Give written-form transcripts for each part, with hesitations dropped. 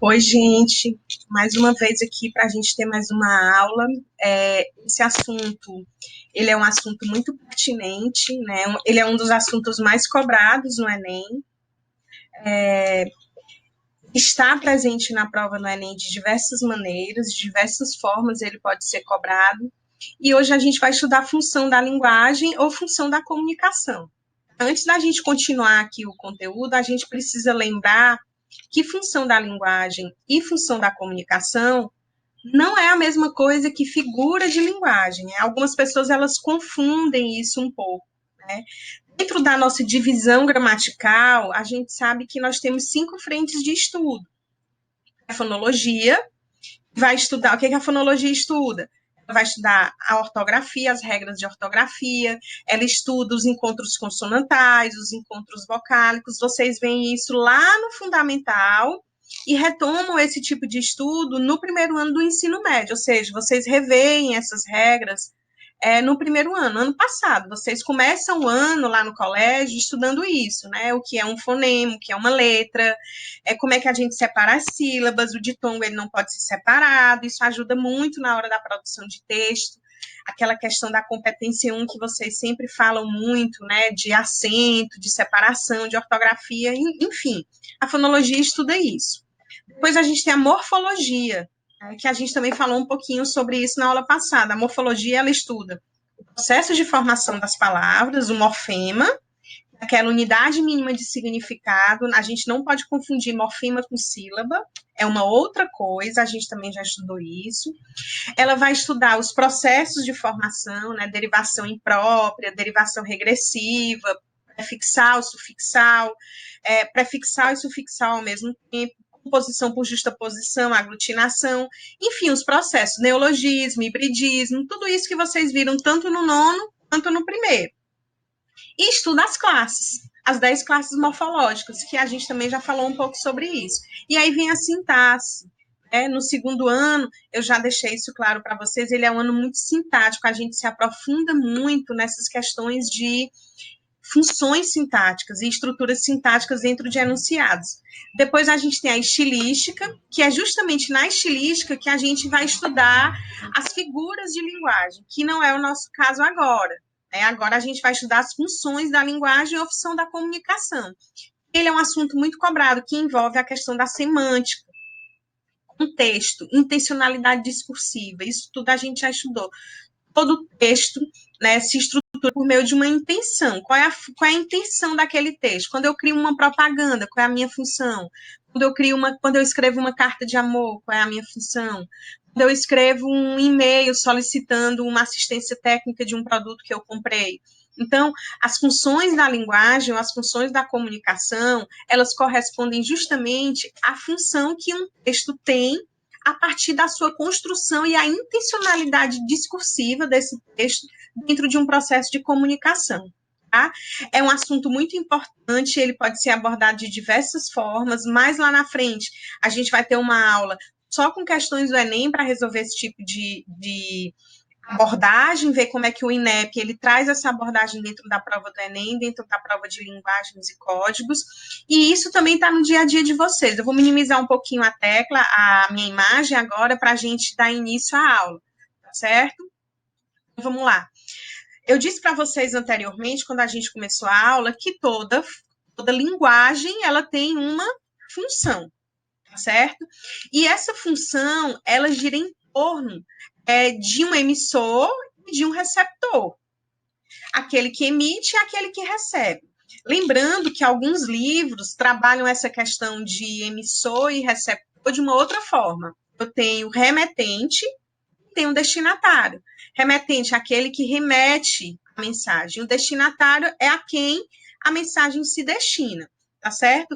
Oi, gente, mais uma vez aqui para a gente ter mais uma aula. Esse assunto, ele é um assunto muito pertinente, né? Ele é um dos assuntos mais cobrados no Enem. Está presente na prova no Enem de diversas maneiras, de diversas formas ele pode ser cobrado. E hoje a gente vai estudar a função da linguagem ou função da comunicação. Antes da gente continuar aqui o conteúdo, a gente precisa lembrar que função da linguagem e função da comunicação não é a mesma coisa que figura de linguagem. Algumas pessoas elas confundem isso um pouco, né? Dentro da nossa divisão gramatical, a gente sabe que nós temos 5 frentes de estudo. A fonologia vai estudar o que a fonologia estuda. Ela vai estudar a ortografia, as regras de ortografia, ela estuda os encontros consonantais, os encontros vocálicos. Vocês veem isso lá no fundamental e retomam esse tipo de estudo no primeiro ano do ensino médio, ou seja, vocês reveem essas regras no primeiro ano. Ano passado, vocês começam o ano lá no colégio estudando isso, né? O que é um fonema, o que é uma letra, como é que a gente separa as sílabas, o ditongo ele não pode ser separado, isso ajuda muito na hora da produção de texto. Aquela questão da competência 1 que vocês sempre falam muito, né? De acento, de separação, de ortografia, enfim. A fonologia estuda isso. Depois a gente tem a morfologia, que a gente também falou um pouquinho sobre isso na aula passada. A morfologia, ela estuda o processo de formação das palavras, o morfema, aquela unidade mínima de significado. A gente não pode confundir morfema com sílaba, é uma outra coisa, a gente também já estudou isso. Ela vai estudar os processos de formação, né, derivação imprópria, derivação regressiva, prefixal, sufixal, prefixal e sufixal ao mesmo tempo, composição por justaposição, aglutinação, enfim, os processos, neologismo, hibridismo, tudo isso que vocês viram tanto no nono quanto no primeiro. E estuda as classes, as 10 classes morfológicas, que a gente também já falou um pouco sobre isso. E aí vem a sintaxe. No segundo ano, eu já deixei isso claro para vocês, ele é um ano muito sintático, a gente se aprofunda muito nessas questões de funções sintáticas e estruturas sintáticas dentro de enunciados. Depois a gente tem a estilística, que é justamente na estilística que a gente vai estudar as figuras de linguagem, que não é o nosso caso agora. Agora a gente vai estudar as funções da linguagem e a função da comunicação. Ele é um assunto muito cobrado, que envolve a questão da semântica, contexto, intencionalidade discursiva, isso tudo a gente já estudou. Todo texto, né, se estrutura por meio de uma intenção. Qual é a intenção daquele texto? Quando eu crio uma propaganda, qual é a minha função? Quando eu escrevo uma carta de amor, qual é a minha função? Quando eu escrevo um e-mail solicitando uma assistência técnica de um produto que eu comprei. Então, as funções da linguagem, as funções da comunicação, elas correspondem justamente à função que um texto tem a partir da sua construção e a intencionalidade discursiva desse texto dentro de um processo de comunicação. Tá? É um assunto muito importante, ele pode ser abordado de diversas formas, mais lá na frente a gente vai ter uma aula só com questões do Enem para resolver esse tipo de abordagem, ver como é que o INEP ele traz essa abordagem dentro da prova do Enem, dentro da prova de linguagens e códigos, e isso também está no dia a dia de vocês. Eu vou minimizar um pouquinho a minha imagem agora, para a gente dar início à aula, tá certo? Então, vamos lá. Eu disse para vocês anteriormente, quando a gente começou a aula, que toda linguagem ela tem uma função, tá certo? E essa função, ela gira em torno de um emissor e de um receptor. Aquele que emite e aquele que recebe. Lembrando que alguns livros trabalham essa questão de emissor e receptor de uma outra forma. Eu tenho remetente e tenho destinatário. Remetente é aquele que remete a mensagem. O destinatário é a quem a mensagem se destina, tá certo?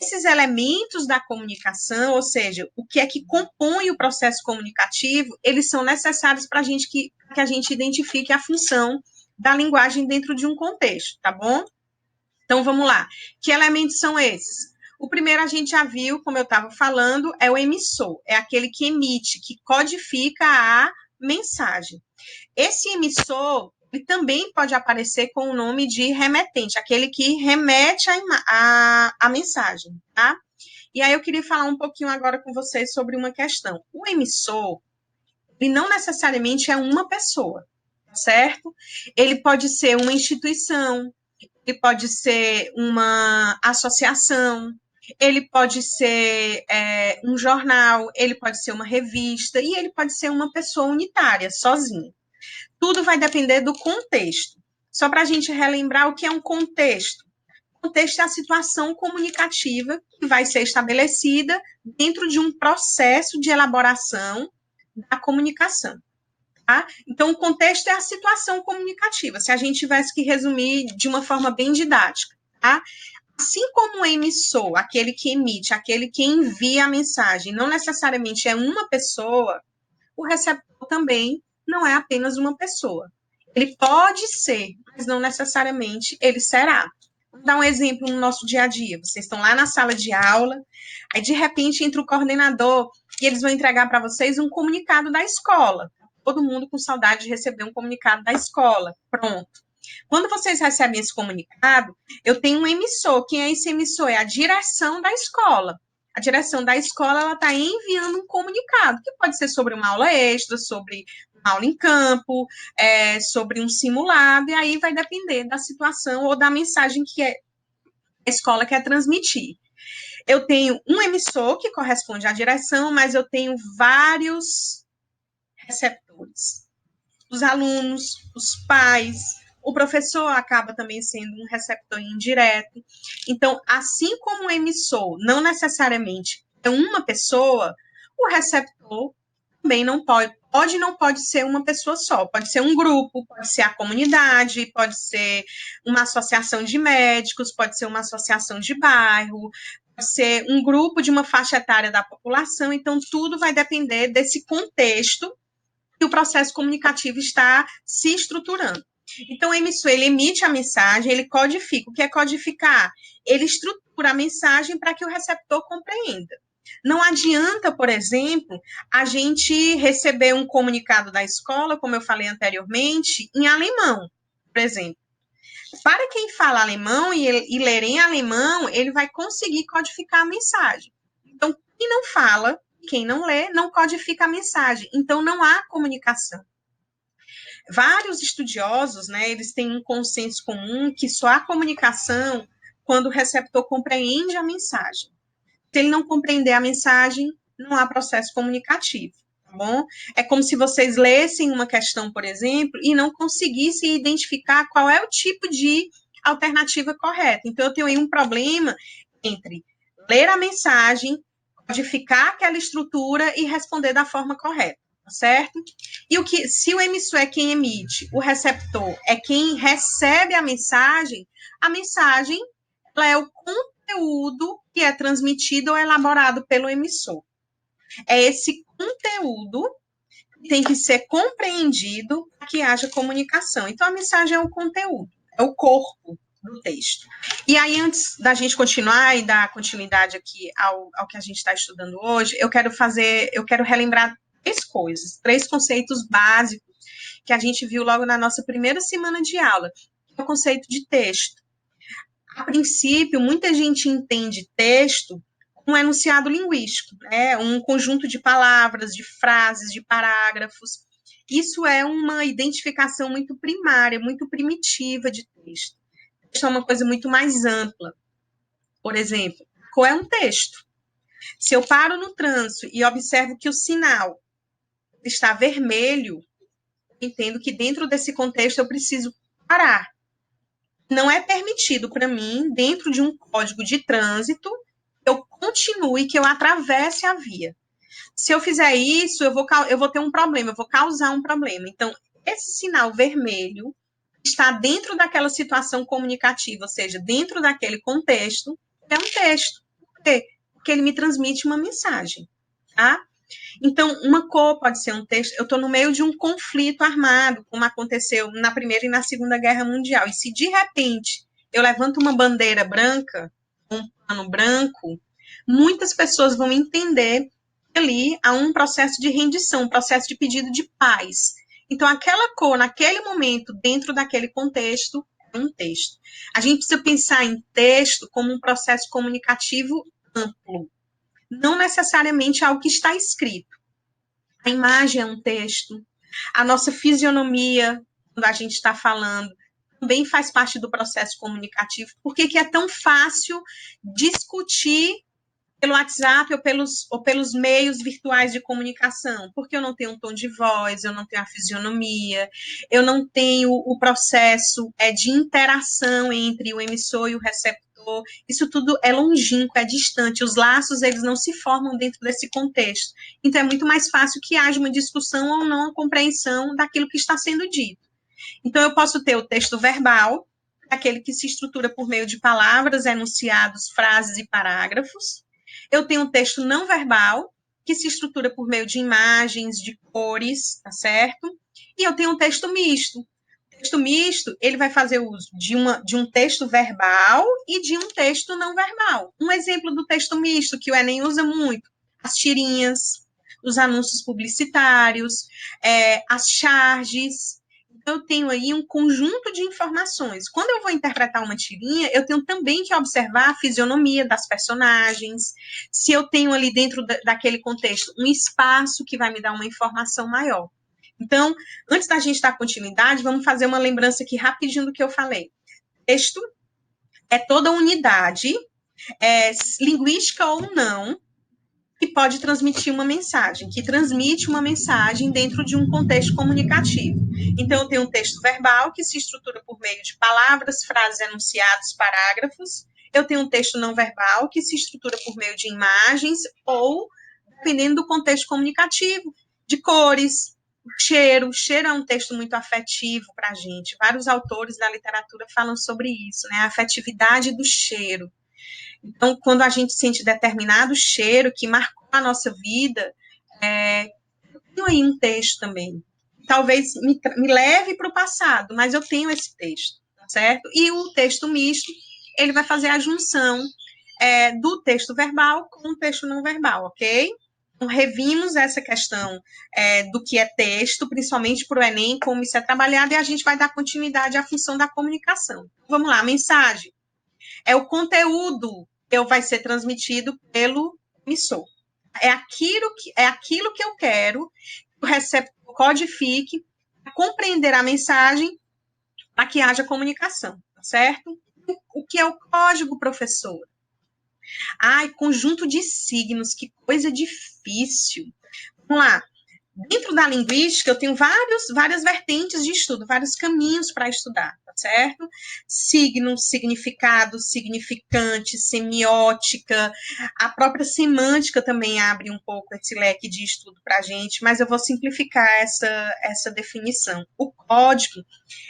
Esses elementos da comunicação, ou seja, o que é que compõe o processo comunicativo, eles são necessários para que a gente identifique a função da linguagem dentro de um contexto, tá bom? Então, vamos lá. Que elementos são esses? O primeiro a gente já viu, como eu estava falando, é o emissor. É aquele que emite, que codifica a mensagem. Esse emissor ele também pode aparecer com o nome de remetente, aquele que remete a mensagem, tá? E aí eu queria falar um pouquinho agora com vocês sobre uma questão. O emissor, ele não necessariamente é uma pessoa, certo? Ele pode ser uma instituição, ele pode ser uma associação, ele pode ser um jornal, ele pode ser uma revista e ele pode ser uma pessoa unitária, sozinha. Tudo vai depender do contexto. Só para a gente relembrar o que é um contexto. O contexto é a situação comunicativa que vai ser estabelecida dentro de um processo de elaboração da comunicação. Tá? Então, o contexto é a situação comunicativa, se a gente tivesse que resumir de uma forma bem didática. Tá? Assim como o emissor, aquele que emite, aquele que envia a mensagem, não necessariamente é uma pessoa, o receptor também não é apenas uma pessoa. Ele pode ser, mas não necessariamente ele será. Vou dar um exemplo no nosso dia a dia. Vocês estão lá na sala de aula, aí de repente entra o coordenador e eles vão entregar para vocês um comunicado da escola. Todo mundo com saudade de receber um comunicado da escola. Pronto. Quando vocês recebem esse comunicado, eu tenho um emissor. Quem é esse emissor? É a direção da escola. A direção da escola ela está enviando um comunicado, que pode ser sobre uma aula extra, sobre uma aula em campo, sobre um simulado, e aí vai depender da situação ou da mensagem que a escola quer transmitir. Eu tenho um emissor que corresponde à direção, mas eu tenho vários receptores. Os alunos, os pais, o professor acaba também sendo um receptor indireto. Então, assim como o emissor não necessariamente é uma pessoa, o receptor também não pode não pode ser uma pessoa só, pode ser um grupo, pode ser a comunidade, pode ser uma associação de médicos, pode ser uma associação de bairro, pode ser um grupo de uma faixa etária da população, então tudo vai depender desse contexto que o processo comunicativo está se estruturando. Então, o emissor, ele emite a mensagem, ele codifica. O que é codificar? Ele estrutura a mensagem para que o receptor compreenda. Não adianta, por exemplo, a gente receber um comunicado da escola, como eu falei anteriormente, em alemão, por exemplo. Para quem fala alemão e ler em alemão, ele vai conseguir codificar a mensagem. Então, quem não fala, quem não lê, não codifica a mensagem. Então, não há comunicação. Vários estudiosos, né, eles têm um consenso comum que só há comunicação quando o receptor compreende a mensagem. Se ele não compreender a mensagem, não há processo comunicativo, tá bom? É como se vocês lessem uma questão, por exemplo, e não conseguissem identificar qual é o tipo de alternativa correta. Então, eu tenho aí um problema entre ler a mensagem, codificar aquela estrutura e responder da forma correta, tá certo? E se o emissor é quem emite, o receptor é quem recebe a mensagem ela é o conteúdo que é transmitido ou elaborado pelo emissor. É esse conteúdo que tem que ser compreendido para que haja comunicação. Então, a mensagem é o conteúdo, é o corpo do texto. E aí, antes da gente continuar e dar continuidade aqui ao que a gente está estudando hoje, eu quero relembrar três conceitos básicos que a gente viu logo na nossa primeira semana de aula, que é o conceito de texto. A princípio, muita gente entende texto como um enunciado linguístico, né? Um conjunto de palavras, de frases, de parágrafos. Isso é uma identificação muito primária, muito primitiva de texto. Texto é uma coisa muito mais ampla. Por exemplo, qual é um texto? Se eu paro no trânsito e observo que o sinal está vermelho, eu entendo que dentro desse contexto eu preciso parar. Não é permitido para mim, dentro de um código de trânsito, que eu continue, que eu atravesse a via. Se eu fizer isso, eu vou ter um problema, eu vou causar um problema. Então, esse sinal vermelho está dentro daquela situação comunicativa, ou seja, dentro daquele contexto, é um texto. Por quê? Porque ele me transmite uma mensagem, tá? Então, uma cor pode ser um texto. Eu estou no meio de um conflito armado, como aconteceu na Primeira e na Segunda Guerra Mundial. E se de repente eu levanto uma bandeira branca, um pano branco, muitas pessoas vão entender que ali há um processo de rendição, um processo de pedido de paz. Então, aquela cor, naquele momento, dentro daquele contexto, é um texto. A gente precisa pensar em texto como um processo comunicativo amplo. não necessariamente algo que está escrito. A imagem é um texto, a nossa fisionomia, quando a gente está falando, também faz parte do processo comunicativo. Por que é tão fácil discutir pelo WhatsApp ou pelos meios virtuais de comunicação? Porque eu não tenho um tom de voz, eu não tenho a fisionomia, eu não tenho o processo de interação entre o emissor e o receptor. Isso tudo é longínquo, é distante. Os laços, eles não se formam dentro desse contexto. Então, é muito mais fácil que haja uma discussão ou não uma compreensão daquilo que está sendo dito. Então, eu posso ter o texto verbal, aquele que se estrutura por meio de palavras, enunciados, frases e parágrafos. Eu tenho um texto não verbal, que se estrutura por meio de imagens, de cores, tá certo? E eu tenho um texto misto. O texto misto, ele vai fazer uso de um texto verbal e de um texto não verbal. Um exemplo do texto misto, que o Enem usa muito, as tirinhas, os anúncios publicitários, as charges. Eu tenho aí um conjunto de informações. Quando eu vou interpretar uma tirinha, eu tenho também que observar a fisionomia das personagens, se eu tenho ali dentro daquele contexto um espaço que vai me dar uma informação maior. Então, antes da gente dar continuidade, vamos fazer uma lembrança aqui rapidinho do que eu falei. Texto é toda unidade, linguística ou não, que pode transmitir uma mensagem, que transmite uma mensagem dentro de um contexto comunicativo. Então, eu tenho um texto verbal que se estrutura por meio de palavras, frases, enunciados, parágrafos. Eu tenho um texto não verbal que se estrutura por meio de imagens ou, dependendo do contexto comunicativo, de cores, cheiro. O cheiro é um texto muito afetivo para a gente. Vários autores da literatura falam sobre isso, né? A afetividade do cheiro. Então, quando a gente sente determinado cheiro que marcou a nossa vida, tenho aí um texto também. Talvez me leve para o passado, mas eu tenho esse texto, tá certo? E o texto misto, ele vai fazer a junção do texto verbal com o texto não verbal, ok? Então, revimos essa questão do que é texto, principalmente para o Enem, como isso é trabalhado, e a gente vai dar continuidade à função da comunicação. Vamos lá, mensagem. É o conteúdo que vai ser transmitido pelo emissor. É aquilo que eu quero que o receptor codifique para compreender a mensagem para que haja comunicação, tá certo? O que é o código, professor? Ai, conjunto de signos, que coisa difícil. Vamos lá. Dentro da linguística, eu tenho várias vertentes de estudo, vários caminhos para estudar, tá certo? Signo, significado, significante, semiótica, a própria semântica também abre um pouco esse leque de estudo para a gente, mas eu vou simplificar essa definição. O código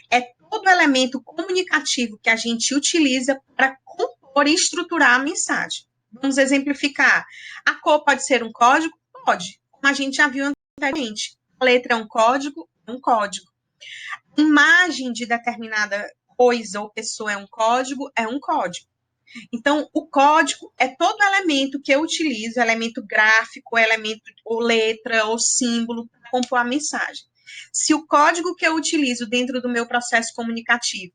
é todo elemento comunicativo que a gente utiliza para compor e estruturar a mensagem. Vamos exemplificar. A cor pode ser um código? Pode, como a gente já viu anteriormente. A letra é um código? É um código. Imagem de determinada coisa ou pessoa é um código? É um código. Então, o código é todo elemento que eu utilizo, elemento gráfico, elemento ou letra ou símbolo para compor a mensagem. Se o código que eu utilizo dentro do meu processo comunicativo